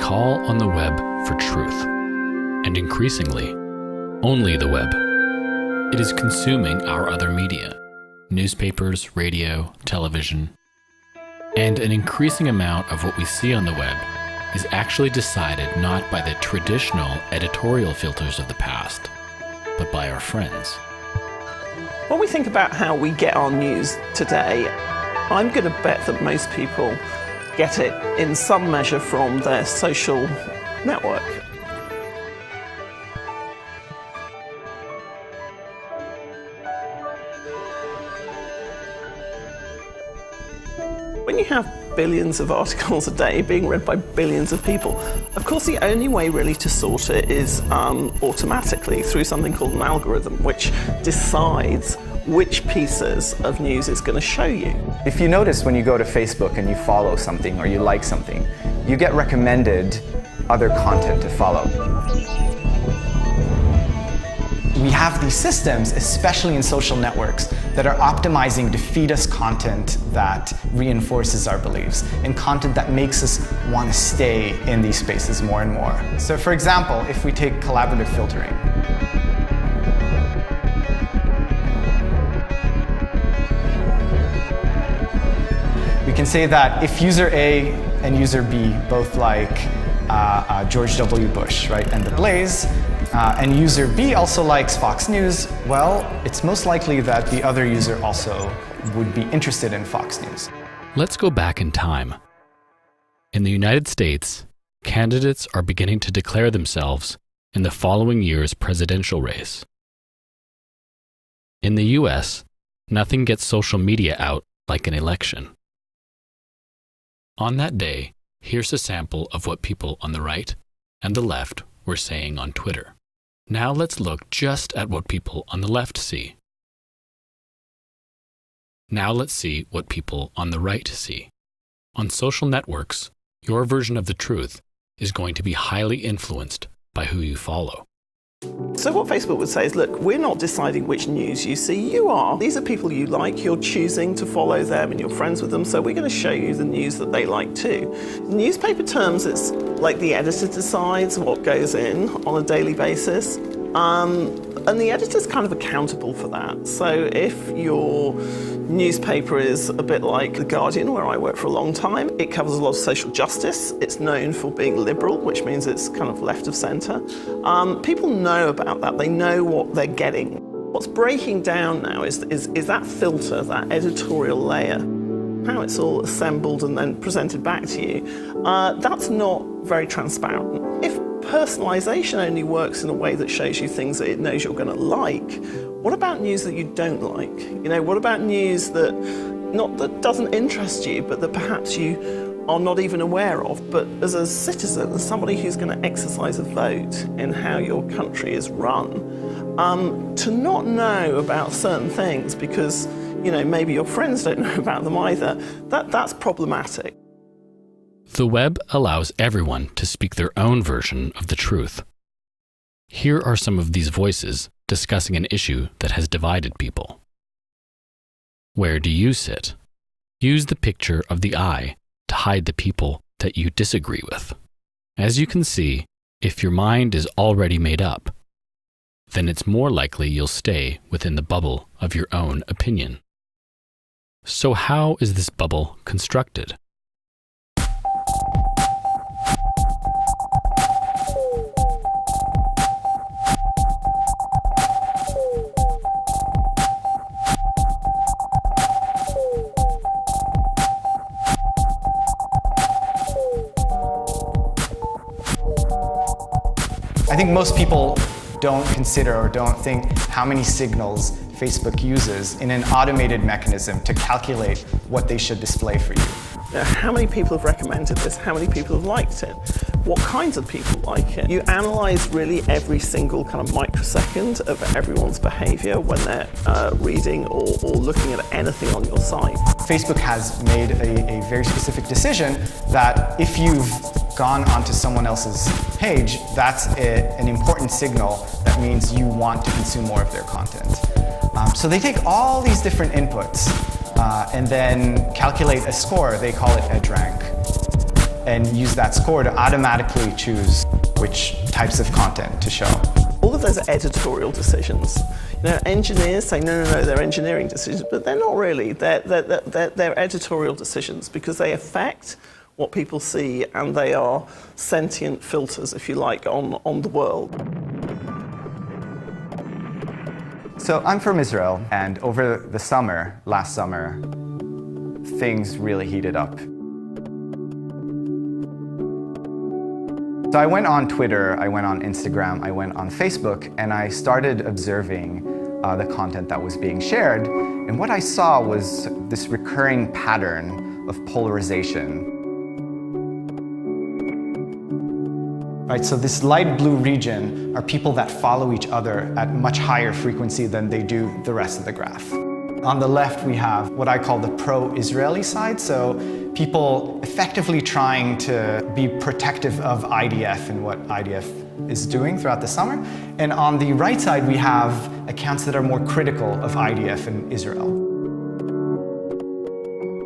call on the web for truth, and increasingly, only the web. It is consuming our other media, newspapers, radio, television, and an increasing amount of what we see on the web is actually decided not by the traditional editorial filters of the past, but by our friends. When we think about how we get our news today, I'm going to bet that most people get it in some measure from their social network. When you have billions of articles a day being read by billions of people, of course the only way really to sort it is automatically through something called an algorithm, which decides which pieces of news it's going to show you. If you notice when you go to Facebook and you follow something or you like something, you get recommended other content to follow. We have these systems, especially in social networks, that are optimizing to feed us content that reinforces our beliefs and content that makes us want to stay in these spaces more and more. So for example, if we take collaborative filtering, we can say that if user A and user B both like George W. Bush, right, and The Blaze, and user B also likes Fox News, well, it's most likely that the other user also would be interested in Fox News. Let's go back in time. In the United States, candidates are beginning to declare themselves in the following year's presidential race. In the US, nothing gets social media out like an election. On that day, here's a sample of what people on the right and the left were saying on Twitter. Now let's look just at what people on the left see. Now let's see what people on the right see. On social networks, your version of the truth is going to be highly influenced by who you follow. So what Facebook would say is, look, we're not deciding which news you see, you are. These are people you like, you're choosing to follow them and you're friends with them, so we're going to show you the news that they like too. In newspaper terms, it's like the editor decides what goes in on a daily basis. And the editor's kind of accountable for that. So if your newspaper is a bit like The Guardian, where I worked for a long time, it covers a lot of social justice. It's known for being liberal, which means it's kind of left of centre. People know about that. They know what they're getting. What's breaking down now is that filter, that editorial layer, how it's all assembled and then presented back to you. That's not very transparent. If personalisation only works in a way that shows you things that it knows you're going to like, what about news that you don't like? You know, what about news that doesn't interest you, but that perhaps you are not even aware of? But as a citizen, as somebody who's going to exercise a vote in how your country is run, to not know about certain things because, you know, maybe your friends don't know about them either, that's problematic. The web allows everyone to speak their own version of the truth. Here are some of these voices discussing an issue that has divided people. Where do you sit? Use the picture of the eye to hide the people that you disagree with. As you can see, if your mind is already made up, then it's more likely you'll stay within the bubble of your own opinion. So how is this bubble constructed? I think most people don't consider or don't think how many signals Facebook uses in an automated mechanism to calculate what they should display for you. How many people have recommended this? How many people have liked it? What kinds of people like it? You analyze really every single kind of microsecond of everyone's behavior when they're reading or looking at anything on your site. Facebook has made a very specific decision that if you've gone onto someone else's page, that's an important signal that means you want to consume more of their content. So they take all these different inputs and then calculate a score. They call it EdgeRank. and use that score to automatically choose which types of content to show. All of those are editorial decisions. Engineers say, no, they're engineering decisions, but they're not really. They're editorial decisions because they affect what people see, and they are sentient filters, if you like, on the world. So I'm from Israel, and over the summer, last summer, things really heated up. So I went on Twitter, I went on Instagram, I went on Facebook, and I started observing the content that was being shared. And what I saw was this recurring pattern of polarization. Right, so this light blue region are people that follow each other at much higher frequency than they do the rest of the graph. On the left, we have what I call the pro-Israeli side, so people effectively trying to be protective of IDF and what IDF is doing throughout the summer. And on the right side, we have accounts that are more critical of IDF and Israel.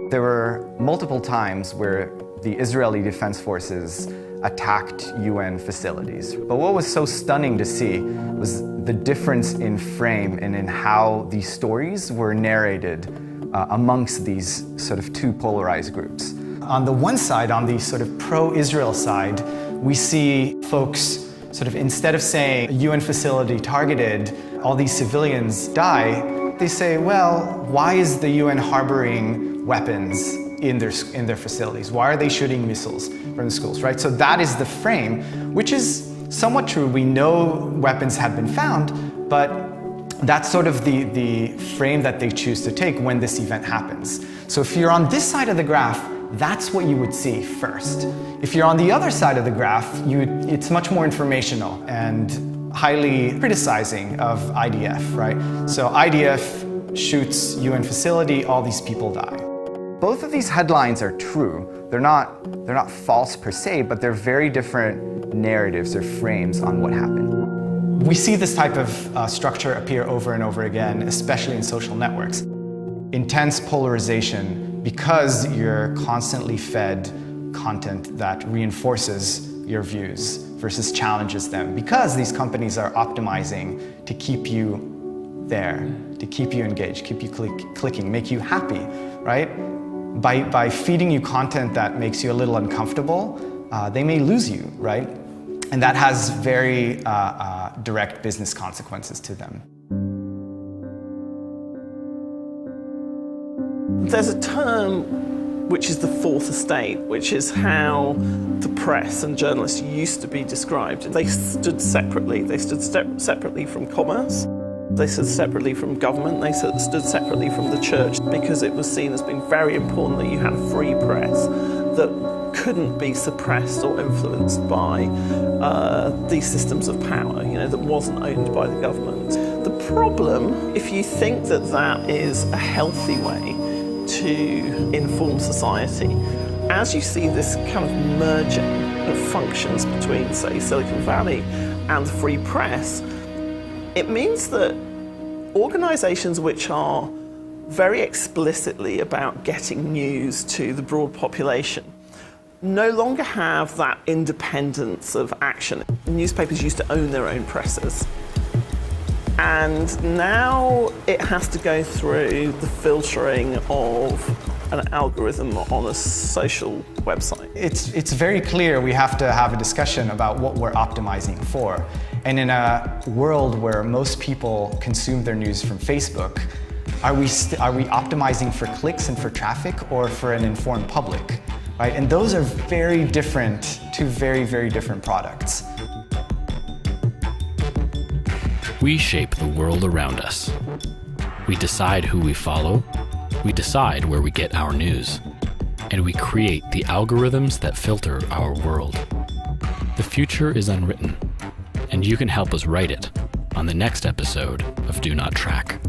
There were multiple times where the Israeli Defense Forces attacked UN facilities. But what was so stunning to see was the difference in frame and in how these stories were narrated amongst these sort of two polarized groups. On the one side, on the sort of pro-Israel side, we see folks sort of, instead of saying a UN facility targeted, all these civilians die, they say, well, why is the UN harboring weapons in their facilities? Why are they shooting missiles from the schools, right? So that is the frame, which is somewhat true. We know weapons have been found, but that's sort of the frame that they choose to take when this event happens. So if you're on this side of the graph, that's what you would see first. If you're on the other side of the graph, it's much more informational and highly criticizing of IDF, right? So IDF shoots UN facility, all these people die. Both of these headlines are true. They're not false per se, but they're very different narratives or frames on what happened. We see this type of structure appear over and over again, especially in social networks. Intense polarization because you're constantly fed content that reinforces your views versus challenges them, because these companies are optimizing to keep you there, to keep you engaged, keep you clicking, make you happy, right? By feeding you content that makes you a little uncomfortable, they may lose you, right? And that has very direct business consequences to them. There's a term which is the fourth estate, which is how the press and journalists used to be described. They stood separately. They stood separately from commerce. They stood separately from government. They stood separately from the church, because it was seen as being very important that you had a free press that couldn't be suppressed or influenced by these systems of power, that wasn't owned by the government. The problem, if you think that that is a healthy way to inform society, as you see this kind of merging of functions between, say, Silicon Valley and the free press, it means that organizations which are very explicitly about getting news to the broad population no longer have that independence of action. Newspapers used to own their own presses, and now it has to go through the filtering of an algorithm on a social website. It's very clear we have to have a discussion about what we're optimizing for. And in a world where most people consume their news from Facebook, are we optimizing for clicks and for traffic, or for an informed public? Right? And those are very different, two very, very different products. We shape the world around us. We decide who we follow, we decide where we get our news, and we create the algorithms that filter our world. The future is unwritten, and you can help us write it on the next episode of Do Not Track.